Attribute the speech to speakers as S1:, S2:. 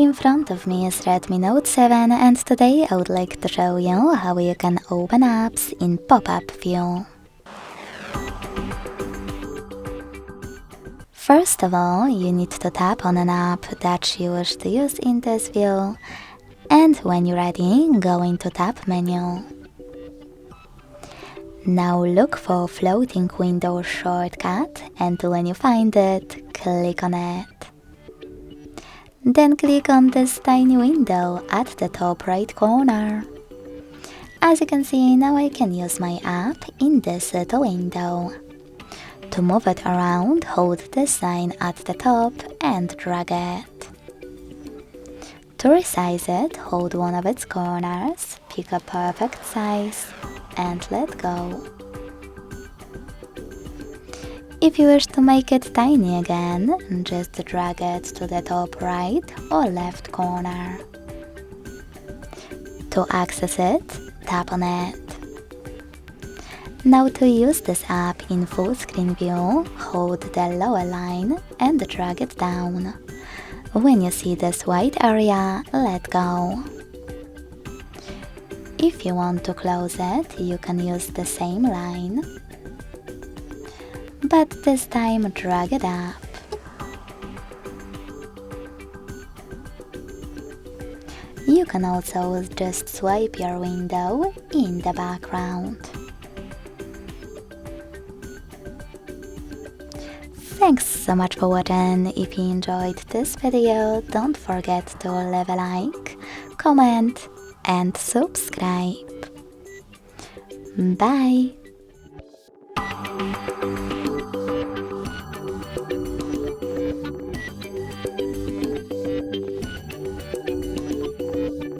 S1: In front of me is Redmi Note 7 and today I would like to show you how you can open apps in pop-up view. First of all, you need to tap on an app that you wish to use in this view, and when you're ready, go into Tap menu. Now look for floating window shortcut and when you find it, click on it. Then click on this tiny window at the top right corner. As you can see, now I can use my app in this little window. To move it around, hold this sign at the top and drag it. To resize it, hold one of its corners, pick a perfect size and let go. If you wish to make it tiny again, just drag it to the top right or left corner. To access it, tap on it. Now to use this app in full screen view, hold the lower line and drag it down. When you see this white area, let go. If you want to close it, you can use the same line, but this time drag it up. You can also just swipe your window in the background. Thanks so much for watching. If you enjoyed this video, don't forget to leave a like, comment and subscribe. Bye!